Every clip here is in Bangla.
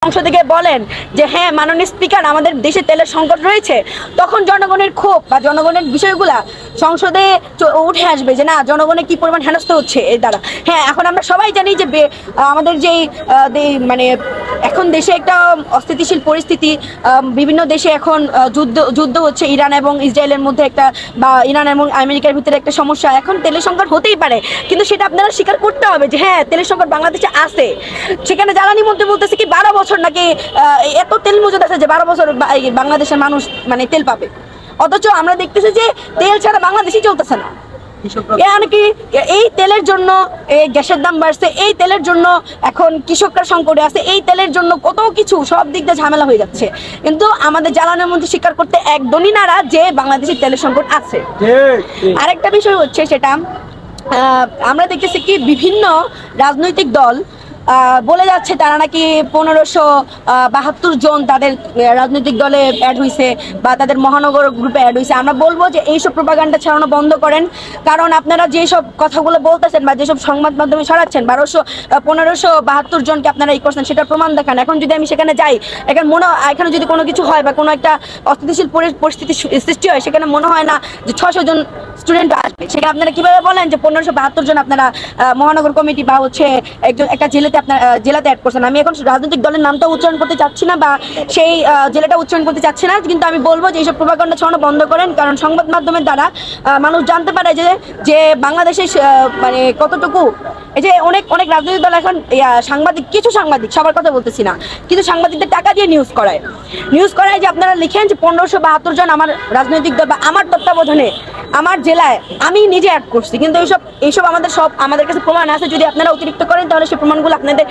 সংসদে গিয়ে বলেন যে হ্যাঁ মাননীয় স্পিকার আমাদের দেশে তেলের সংকট রয়েছে, তখন জনগণের ক্ষোভ বা জনগণের বিষয়গুলা সংসদে উঠে আসবে যে না জনগণের কি পরিমাণ হেনস্থা হচ্ছে এর দ্বারা। হ্যাঁ, এখন আমরা সবাই জানি যে আমাদের যেই মানে এখন দেশে একটা অস্থিতিশীল পরিস্থিতি, বিভিন্ন দেশে এখন যুদ্ধ হচ্ছে ইরান এবং ইসরায়েলের মধ্যে একটা, বা ইরান এবং আমেরিকার ভিতরে একটা সমস্যা, এখন তেলের সংকট হতেই পারে, কিন্তু সেটা আপনারা স্বীকার করতে হবে যে হ্যাঁ তেলের সংকট বাংলাদেশে আছে। সেখানে জ্বালানি মন্ত্রী বলতেছে কি 12 বছর নাকি এত তেল মজুদ আছে যে 12 বছর বাংলাদেশের মানুষ মানে তেল পাবে, অথচ আমরা দেখতেছি যে তেল ছাড়া বাংলাদেশই চলতেছে না। কি এই তেলের জন্য গ্যাসের দাম বাড়ছে, এই তেলের জন্য এখন কৃষকরা সংকটে আছে, এই তেলের জন্য কত কিছু সব দিক দিয়ে ঝামেলা হয়ে যাচ্ছে, কিন্তু আমাদের জ্বালানির মধ্যে স্বীকার করতে একদমই নারা যে বাংলাদেশের তেলের সংকট আছে। আরেকটা বিষয় হচ্ছে সেটা আমরা দেখতেছি কি বিভিন্ন রাজনৈতিক দল বলে যাচ্ছে তারা নাকি 1572 জন তাদের রাজনৈতিক দলে অ্যাড হয়েছে বা তাদের মহানগর গ্রুপে অ্যাড হয়েছে। আমরা বলবো যে এইসব প্রোপাগান্ডা ছড়ানো বন্ধ করেন, কারণ আপনারা যেসব কথাগুলো বলতেছেন বা যেসব সংবাদ মাধ্যমে ছড়াচ্ছেন 1572 জনকে আপনারা এই করছেন সেটা প্রমাণ দেখান। এখন যদি আমি সেখানে যাই, এখানে যদি কোনো কিছু হয় বা কোনো একটা অস্থিতিশীল পরিস্থিতি সৃষ্টি হয়, সেখানে মনে হয় না যে 600 জন স্টুডেন্ট আসবে। সেখানে আপনারা কিভাবে বলেন যে 1572 জন আপনারা মহানগর কমিটি বা হচ্ছে একটা জেলাতে অ্যাড করছেন। আমি এখন রাজনৈতিক দলের নামটা উচ্চারণ করতে চাচ্ছি না বা সেই জেলাটা উচ্চারণ করতে চাচ্ছি না, কিন্তু আমি বলবো যে এইসব প্রোপাগান্ডা ছড়ানো বন্ধ করেন, কারণ সংবাদ মাধ্যমের দ্বারা মানুষ জানতে পারে যে বাংলাদেশের মানে কতটুকু, এই যে অনেক রাজনৈতিক দল এখন কিছু সাংবাদিক, সবার কথা বলতেছি না, কিছু সাংবাদিকদের টাকা দিয়ে নিউজ করায় যে আপনারা লিখেন যে 1572 জন আমার রাজনৈতিক দল বা আমার তত্ত্বাবধানে আমার জেলায় আমি নিজে অ্যাড করছি, কিন্তু এইসব আমাদের কাছে প্রমাণ আছে। যদি আপনারা অতিরিক্ত করেন তাহলে সেই প্রমাণগুলো আপনাদের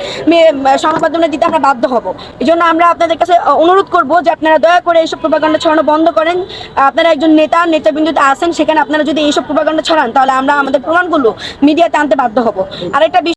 সংবাদ মাধ্যমে দিতে আমরা বাধ্য হব। এই জন্য আমরা আপনাদের কাছে অনুরোধ করব যে আপনারা দয়া করে এইসব প্রোপাগান্ডা ছড়ানো বন্ধ করেন। আপনারা একজন নেতাবিন্দুতে আছেন, সেখানে আপনারা যদি এইসব প্রোপাগান্ডা ছড়ান তাহলে আমরা আমাদের প্রমাণগুলো মিডিয়াতে আনতে বাধ্য হব। আরেকটা